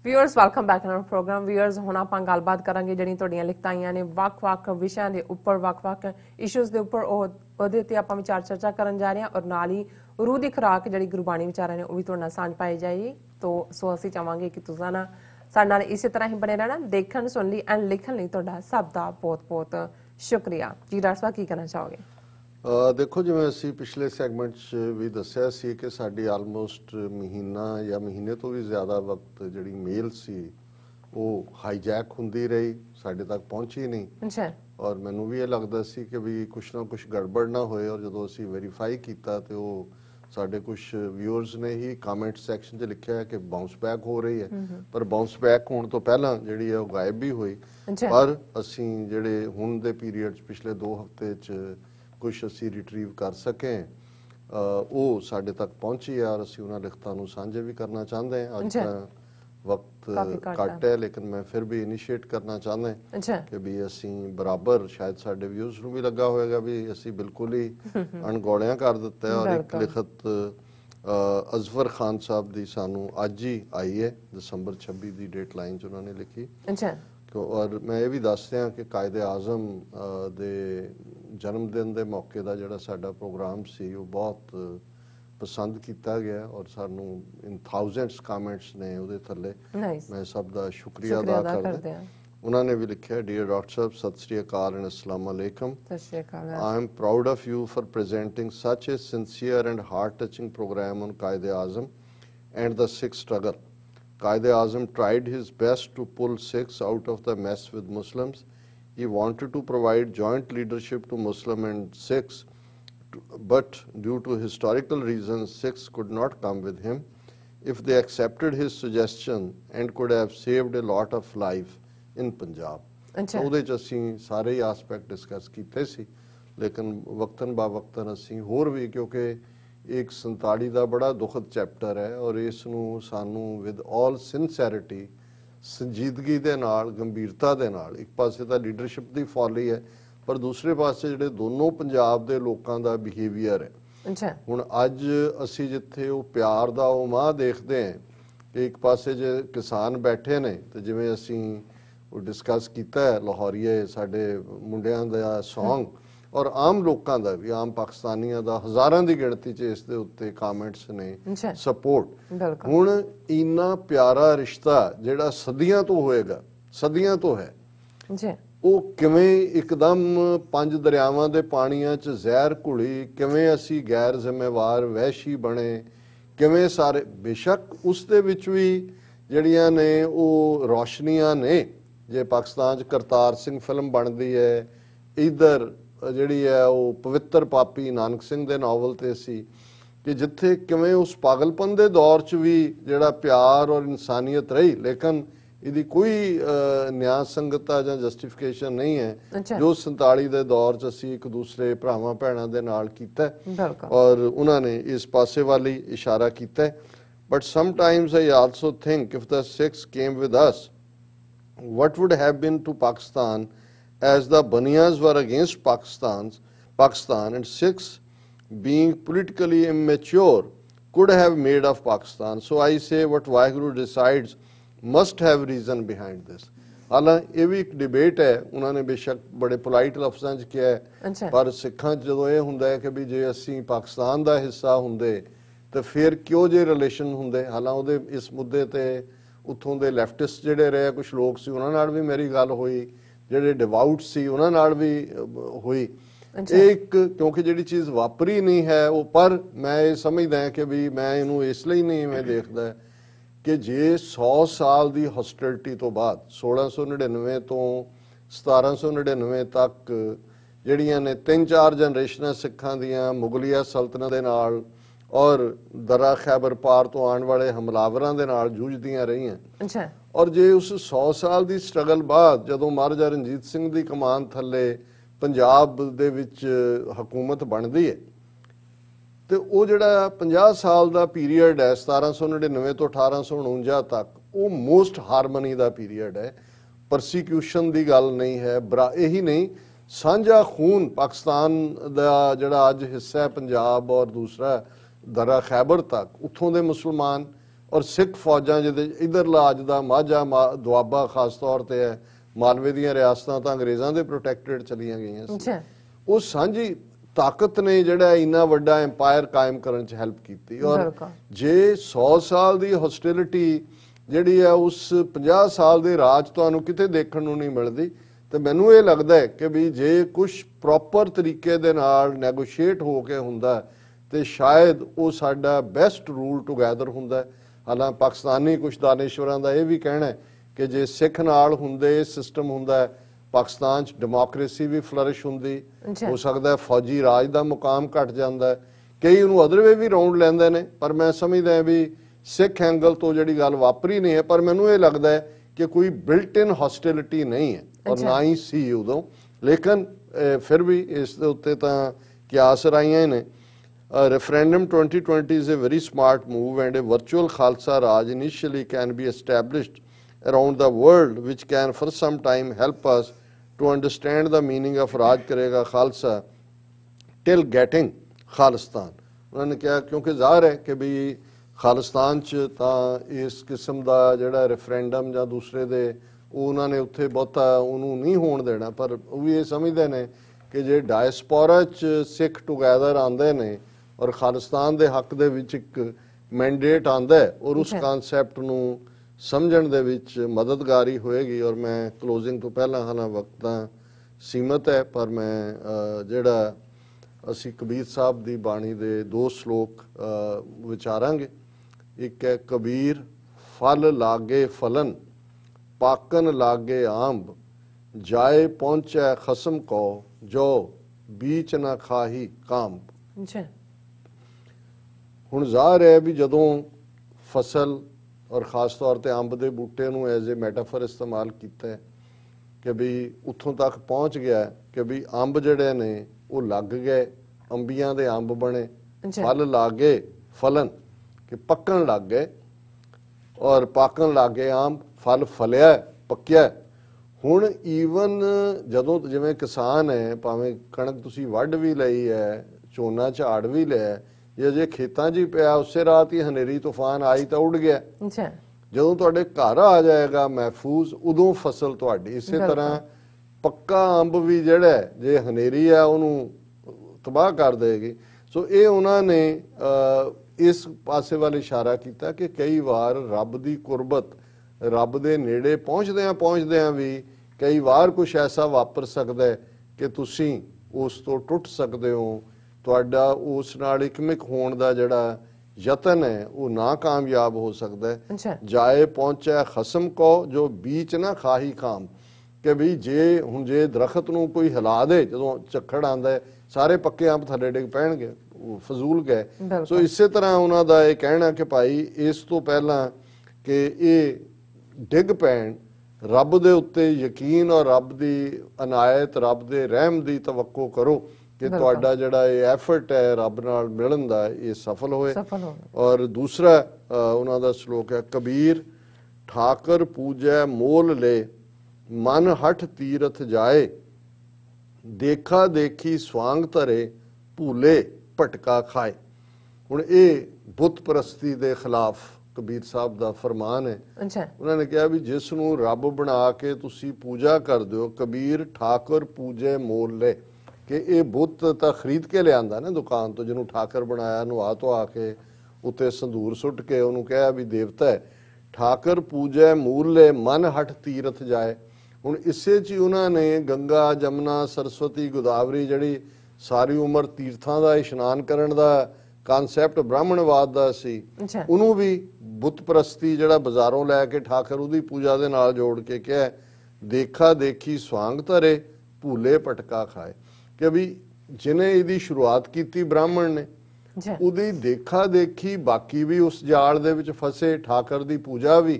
Viewers welcome back in program. Viewers हुण आपां गलबात करांगे जिहड़ियां तुहाडीਆਂ लिखतां आईयां ने ਵੱਖ-ਵੱਖ विषयां दे उपर ਵੱਖ-ਵੱਖ इशूज़ दे उपर ਉਹਦੇ ਤੇ ਆਪਾਂ ਵਿਚਾਰ ਚਰਚਾ ਕਰਨ ਜਾ ਰਹੇ ਹਾਂ ਔਰ ਨਾਲ ਹੀ ਰੂਹ ਦੀ ਖੁਰਾਕ ਜਿਹੜੀ ਗੁਰਬਾਣੀ ਵਿਚਾਰਾਂ ਨੇ ਉਹ ਵੀ ਤੁਹਾਡੇ ਨਾਲ ਸਾਂਝ ਪਾਈ ਜਾਏਗੀ। ਸੋ ਅਸੀਂ ਚਾਹਾਂਗੇ ਕਿ ਤੁਸੀਂ ਨਾ ਸਾਡੇ ਨਾਲ ਇਸੇ ਤਰ੍ਹਾਂ ਹੀ ਬਣੇ ਰਹਿਣਾ। ਦੇਖਣ ਸੁਣ ਲਈ ਐਂਡ ਲਿਖਣ ਲਈ ਤੁਹਾਡਾ ਸਭ ਦਾ ਬਹੁਤ-ਬਹੁਤ ਸ਼ੁਕਰੀਆ ਜੀ। ਡਾਕਟਰ ਸਾਹਿਬ ਕੀ ਕਹਿਣਾ ਚਾਹੋਗੇ? देखो जिवें असी पिछले सैगमेंट भी दस्सिया सी कि साडी आलमोस्ट महीना या महीने तो भी ज़्यादा वक्त जिहड़ी मेल सी वो हाईजैक हुंदी रही, साडे तक पहुंची नहीं। अच्छा। और मैनू भी ये लगता सी कि भी कुछ ना कुछ गड़बड़ ना होए। और जदों असी वेरीफाई किया तो वो साडे कुछ व्यूअर्स ने ही कमेंट सैक्शन 'च लिखिया है कि बाउंस बैक हो रही है, पर बाउंस बैक होने तो पहला जिहड़ी है वो गायब भी हुई। पर असी जिहड़े हुण दे पीरीयड पिछले 2 हफ्ते कुछ असी रिट्रीव कर सके वो साढ़े तक पहुंची है और असी उन्होंने लिखतां नूं सांझे भी करना चाहते हैं। अज वक्त घट है लेकिन मैं फिर भी इनिशिएट करना चाहता कि भी असी बराबर शायद साडे व्यूअर्स नूं भी लगा होएगा भी असी बिल्कुल ही अणगौलियां कर दिता है। और एक लिखत अजफर खान साहब की सानू अज ही आई है, दिसंबर 26 की डेट लाइन च उन्होंने लिखी। और मैं ये भी दस दियां कि कायदे आजम दे जन्मदिन के मौके का जोड़ा साडा प्रोग्राम सी वो बहुत पसंद किया गया और सानू इन थाउजेंड्स कमेंट्स ने उहदे थल्ले मैं सब का शुक्रिया अदा करदा। उन्होंने भी लिखा, डियर डॉक्टर साहब सत श्री अकाल एंड अस्सलाम वालेकुम। I am proud of you for presenting such a sincere and heart touching programme on Quaid Azam and the Sikh struggle. Qaid Azam tried his best to pull Sikhs out of the mess with Muslims. He wanted to provide joint leadership to Muslim and Sikhs, but due to historical reasons, Sikhs could not come with him. If they accepted his suggestion and could have saved a lot of life in Punjab. ਉਹਦੇ 'ਚ ਅਸੀਂ ਸਾਰੇ aspect discuss ਕੀਤੇ ਸੀ, ਲੇਕਿਨ ਵਕਤਨ ਬਾ ਵਕਤਨ ਅਸੀਂ ਹੋਰ ਵੀ ਕਿਉਂਕਿ एक 47 का बड़ा दुखद चैप्टर है और इसनूं सानू विद ऑल सिंसैरिटी संजीदगी दे नाल गंभीरता दे नाल एक पासे तो लीडरशिप की फॉली है पर दूसरे पासे जिहड़े दोनों पंजाब दे लोकां दा बिहेवियर है। हुण अज असी जिथे वो प्यार दा वो माह देखते हैं कि एक पासे जे किसान बैठे ने तो जिवें असी वो डिस्कस किया है लाहौरीए साडे मुंडियां दा सॉन्ग और आम लोगों का भी आम पाकिस्तानियों का हज़ारों की गिणती इस दे उत्ते कामेंट्स ने सपोर्ट। हुण इन्ना प्यारा रिश्ता जिहड़ा सदियां तो होएगा, सदियां तो है, वो किवें एकदम 5 दरियावां दे पानियां च जहर घुली, किवें असी गैर जिम्मेवार वहशी बने, किवें सारे बेशक उस दे विच भी जिहड़ियां ने वो रोशनियां ने। जे पाकिस्तान च करतार सिंह फिल्म बनती है, इधर जिहड़ी है वो पवित्र पापी नानक सिंह दे नावल ते सी कि जिथे किवें उस पागलपन दे दौर च भी जिहड़ा प्यार और इंसानियत रही, लेकिन इहदी कोई न्याय संगता जां जस्टिफिकेशन नहीं है जो 47 दे दौर च असी एक दूसरे भरावां भैणां दे नाल कीता और उन्होंने इस पासे वाली इशारा किया। But sometimes I also think if the Sikhs came with us, what would have been to Pakistan as the Baniyas were against Pakistan and Sikhs being politically immature could have made of Pakistan. So I say what Waheguru decides must have reason behind this. हालांकि ये भी एक debate है, उन्होंने बेशक बड़े polite लफ्ज़ां च किया है पर सिखां च जदों ये हुंदा है कि भी जे असी पाकिस्तान का हिस्सा हुंदे तो फिर क्यों जे रिलेशन हुंदे। हालांकि उहदे इस मुद्दे ते उत्थों दे लैफ्टिस्ट जिहड़े रहे कुछ लोग सी उन्हां नाल भी मेरी गल हुई, ਜਿਹੜੇ ਡਿਵਾਊਟ ਸੀ ਉਹਨਾਂ ਨਾਲ ਵੀ ਹੋਈ एक क्योंकि जी चीज़ वापरी नहीं है वो पर मैं ये समझदा कि भी मैं इनू इसलिए नहीं मैं देखता कि जे 100 साल की हॉस्टिलिटी तो बाद 1699 तो 1799 तक ਜਿਹੜੀਆਂ ਨੇ 3-4 जनरेशन सिखां दियां मुगलिया सल्तनत दे नाल और दरा खैबर पार तो आने वाले हमलावरां दे नाल जूझदियां रहियां। और जे उस 100 साल की स्ट्रगल बाद जदों महाराजा रणजीत सिंह की कमान थले पंजाब दे विच हुकूमत बनती है तो वो जिहड़ा 50 साल का पीरीयड है 1799 तो 1849 तक वो मोस्ट हारमनी का पीरीयड है। परसीक्यूशन की गल नहीं है, यही नहीं सांझा खून पाकिस्तान का जिहड़ा अज हिस्सा है पंजाब और दूसरा दरा खैबर तक उत्थों दे मुसलमान ਔਰ ਸਿੱਖ ਫੌਜਾਂ ਜਿਹਦੇ ਇਧਰਲਾ ਅੱਜ ਦਾ ਮਾਝਾ ਦੁਆਬਾ ਖਾਸ ਤੌਰ ਤੇ ਹੈ, ਮਾਲਵੇ ਦੀਆਂ ਰਿਆਸਤਾਂ ਤਾਂ ਅੰਗਰੇਜ਼ਾਂ ਦੇ ਪ੍ਰੋਟੈਕਟਡ ਚਲੀਆਂ ਗਈਆਂ ਸੀ। ਉਹ ਸਾਂਝੀ ਤਾਕਤ ਨੇ ਜਿਹੜਾ ਇੰਨਾ ਵੱਡਾ ਐਮਪਾਇਰ ਕਾਇਮ ਕਰਨ 'ਚ ਹੈਲਪ ਕੀਤੀ। ਔਰ ਜੇ 100 ਸਾਲ ਦੀ ਹੌਸਟਿਲਿਟੀ ਜਿਹੜੀ ਹੈ ਉਸ 50 ਸਾਲ ਦੇ ਰਾਜ ਤੁਹਾਨੂੰ ਕਿਤੇ ਦੇਖਣ ਨੂੰ ਨਹੀਂ ਮਿਲਦੀ, ਤੇ ਮੈਨੂੰ ਇਹ ਲੱਗਦਾ ਹੈ ਕਿ ਵੀ ਜੇ ਕੁਝ ਪ੍ਰੋਪਰ ਤਰੀਕੇ ਦੇ ਨਾਲ ਨੈਗੋਸ਼ੀਏਟ ਹੋ ਕੇ ਹੁੰਦਾ ਤੇ ਸ਼ਾਇਦ ਉਹ ਸਾਡਾ ਬੈਸਟ ਰੂਲ ਟੁਗੈਦਰ ਹੁੰਦਾ। ਹਾਲਾਂਕਿ ਪਾਕਿਸਤਾਨੀ ਕੁਝ ਦਾਨੇਸ਼ਵਰਾਂ ਦਾ ਇਹ ਵੀ ਕਹਿਣਾ ਹੈ ਕਿ ਜੇ ਸਿੱਖ ਨਾਲ ਹੁੰਦੇ ਸਿਸਟਮ ਹੁੰਦਾ ਪਾਕਿਸਤਾਨ 'ਚ ਡੈਮੋਕ੍ਰੇਸੀ ਵੀ ਫਲਰਿਸ਼ ਹੁੰਦੀ, ਹੋ ਸਕਦਾ ਫੌਜੀ ਰਾਜ ਦਾ ਮੁਕਾਮ ਘਟ ਜਾਂਦਾ। ਕਈ ਉਹਨੂੰ ਅਦਰ ਵੇ ਵੀ ਰਾਉਂਡ ਲੈਂਦੇ ਨੇ, ਪਰ ਮੈਂ ਸਮਝਦਾ ਵੀ ਸਿੱਖ ਐਂਗਲ ਤੋਂ ਜਿਹੜੀ ਗੱਲ ਵਾਪਰੀ ਨਹੀਂ ਹੈ। ਪਰ ਮੈਨੂੰ ਇਹ ਲੱਗਦਾ ਹੈ ਕਿ ਕੋਈ ਬਿਲਟ ਇਨ ਹੌਸਟਿਲਿਟੀ ਨਹੀਂ ਹੈ ਔਰ ਨਾ ਹੀ ਸੀ ਉਦੋਂ, ਲੇਕਿਨ ਫਿਰ ਵੀ ਇਸ ਦੇ ਉੱਤੇ ਤਾਂ ਕਿਆਸ ਰਾਈਆਂ ਨੇ। referendum 2020 is a very smart move and a virtual Khalsa Raj initially can be established around the world, which can for some time help us to understand the meaning of Raj Karega Khalsa till getting Khalistan। उन्होंने कहा क्योंकि ज़ाहिर है कि भी खालिस्तान च तां इस किस्म का जिहड़ा रेफरेंडम ਜਾਂ दूसरे दे ਉਹਨਾਂ ਨੇ ਉੱਥੇ ਬਹੁਤਾ ਉਹਨੂੰ ਨਹੀਂ ਹੋਣ ਦੇਣਾ, ਪਰ ਉਹ ਵੀ ਇਹ ਸਮਝਦੇ ਨੇ ਕਿ ਜੇ ਡਾਇਸਪੋਰਾ 'ਚ ਸਿੱਖ ਟੁਗੈਦਰ ਆਉਂਦੇ ਨੇ ਔਰ ਖਾਲਿਸਤਾਨ ਦੇ ਹੱਕ ਦੇ ਵਿੱਚ ਇੱਕ ਮੈਂਡੇਟ ਆਉਂਦਾ ਔਰ ਉਸ ਕਨਸੈਪਟ ਨੂੰ ਸਮਝਣ ਦੇ ਵਿੱਚ ਮਦਦਗਾਰੀ ਹੋਏਗੀ। ਔਰ ਮੈਂ ਕਲੋਜ਼ਿੰਗ ਤੋਂ ਪਹਿਲਾਂ ਹਾਲਾਂ ਵਕਤ ਤਾਂ ਸੀਮਤ ਹੈ, ਪਰ ਮੈਂ ਜਿਹੜਾ ਅਸੀਂ ਕਬੀਰ ਸਾਹਿਬ ਦੀ ਬਾਣੀ ਦੇ 2 ਸ਼ਲੋਕ ਵਿਚਾਰਾਂਗੇ। ਇੱਕ ਹੈ ਕਬੀਰ ਫਲ ਲਾਗੇ ਫਲਨ पाकन लागे आंब, जाए पहुंचे खसम को जो बीच ना खाही कांब। हुण ज़ाहिर है भी जदों फसल और खास तौर ते अंब दे बूटे नूं एज ए मैटाफर इस्तेमाल किया है कि भी उत्थों तक पहुंच गया कि भी अंब जिहड़े ने वो लग गए, अंबियां दे अंब बने, फल लागे फलन कि पक्कन लग गए और पाकन लागे आंब, फल फलिया पक्या। हुण ईवन जदों जिवें किसान है भावें कणक तुसीं वढ भी लई है, झोना झाड़ भी लिया, जे अजे खेतां 'ਚ ही पिया उसे रात ही हनेरी तूफान आई तो उड़ गया। जदों तुहाडे घर आ जाएगा महफूज उदों फसल तुहाडी। इसे तरह पक्का अंब भी जिहड़ा जे हनेरी है उहनूं तबाह कर देगी। सो ये उन्होंने इस पासे वाल इशारा किया कि कई बार रब की कुरबत रब के नेड़े पहुँचद्या भी कई बार कुछ ऐसा वापर सकता है कि तुसी उस तो टुट सकते हो, तुहाडा उस नाल इकमिक होने का जिहड़ा यतन है वो नाकामयाब हो सकता है। जाए पहुंचे खसम को जो बीच ना खाही काम, कि भी जे हुण जे दरखत नूं कोई हिला दे जदों झक्खड़ आंदा है सारे पक्के अंब थल्ले डिग पैणगे, फजूल गए। सो इसे तरह उन्हां दा ये कहना कि भाई इस तो पहला कि ये डिग पैण, रब दे उत्ते यकीन और रब दी अनायत रब दे रहम दी तवक्को करो कि तुहाडा जिहड़ा ये एफर्ट है रब नाल मिलण दा ये सफल होए। और दूसरा उन्हां दा श्लोक है कबीर ठाकर पूजै मोल ले, मन हठ तीरथ जाए, देखा देखी स्वांग धरे, भूले भटका खाए। हुण ये बुत परस्ती दे खिलाफ कबीर साहब का फरमान है। उन्होंने कहा भी जिसनों रब बना के तुसी पूजा कर दो, कबीर ठाकर पूजे मोल ले, कि ये बुत तो खरीद के लिया ना दुकान तो, जिन्होंने ठाकर बनाया नुआ तो आके उत्ते संदूर सुट के उन्होंने कहा भी देवता है। ठाकर पूजे मूल ले, मन हठ तीरथ जाए। हुण इसे च उन्होंने गंगा जमुना सरस्वती गोदावरी जिहड़ी सारी उम्र तीर्थां का इशनान करन दा कानसैप्ट ब्राह्मणवाद का सी, उन्होंने भी बुत परस्ती जिहड़ा बाजारों लैके ठाकर उहदी पूजा दे नाल जोड़ के कहा देखा देखी स्वांग धरे, भूले भटका खाए। कि भी जिन्हें इसकी शुरुआत की ब्राह्मण ने उहदी देखा देखी बाकी भी उस जाल दे विच फसे, ठाकर दी पूजा भी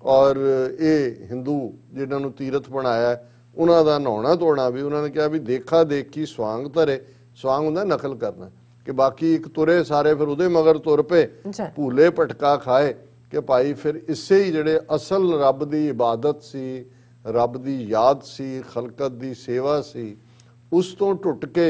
और ये हिंदू जिन्होंने तीरथ बनाया उन्हों का नहाना धोना भी। उन्होंने कहा भी देखा देखी स्वांग धरे, स्वांग हुंदा नकल करना, कि बाकी एक तुरे सारे फिर उहदे मगर तुर पे, भूले भटका खाए। कि भाई फिर इससे ही जिहड़े असल रब की इबादत सी, रब की याद सी, खलकत की सेवा सी, उस तो टुट के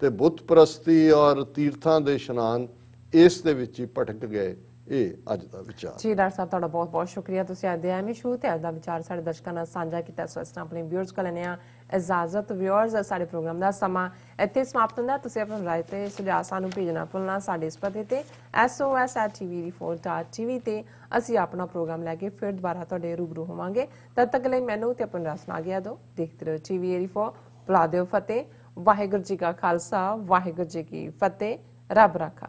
ते बुत परस्ती और तीर्थां दे इशनान इस दे विच ही भटक गए। ਇਹ ਅੱਜ ਦਾ ਵਿਚਾਰ। ਜੀ ਡਾਕਟਰ ਸਾਹਿਬ, ਤੁਹਾਡਾ ਬਹੁਤ ਬਹੁਤ ਸ਼ੁਕਰੀਆ। ਤੁਸੀਂ ਅੱਜ ਦੇ ਐਵੇਂ ਸ਼ੂ ਤੇ ਅੱਜ ਦਾ ਵਿਚਾਰ ਸਾਡੇ ਦਰਸ਼ਕਾਂ ਨਾਲ ਸਾਂਝਾ ਕੀਤਾ। ਸੋ ਇਸ ਤਰ੍ਹਾਂ ਆਪਣੇ ਵਿਊਅਰਸ ਕੋਲ ਲੈਣੇ ਆ ਇਜਾਜ਼ਤ। ਵਿਊਅਰਸ, ਸਾਡੇ ਪ੍ਰੋਗਰਾਮ ਦਾ ਸਮਾਂ ਇੱਥੇ ਸਮਾਪਤ ਹੁੰਦਾ। ਤੁਸੀਂ ਆਪਣੀ ਰਾਏ ਤੇ ਸੁਝਾਅ ਸਾਨੂੰ ਭੇਜਣਾ ਭੁੱਲਣਾ ਸਾਡੇ ਇਸ ਪਤੇ ਤੇ sos@tv4.tv ਤੇ ਅਸੀਂ ਆਪਣਾ ਪ੍ਰੋਗਰਾਮ ਲੈ ਕੇ ਫਿਰ ਦੁਬਾਰਾ ਤੁਹਾਡੇ ਰੂਬਰੂ ਹੋਵਾਂਗੇ। ਤਦ ਤੱਕ ਲਈ ਮੈਨੂੰ ਤੇ ਆਪਣੀ ਰਸ ਨਾ ਗਿਆ ਦੋ। ਦੇਖਦੇ ਰਹੋ TV84। ਬੁਲਾ ਦਿਓ ਫਤਿਹ। ਵਾਹਿਗੁਰੂ ਜੀ ਕਾ ਖਾਲਸਾ, ਵਾਹਿਗੁਰੂ ਜੀ ਕੀ ਫਤਿਹ। ਰੱਬ ਰਾਖਾ।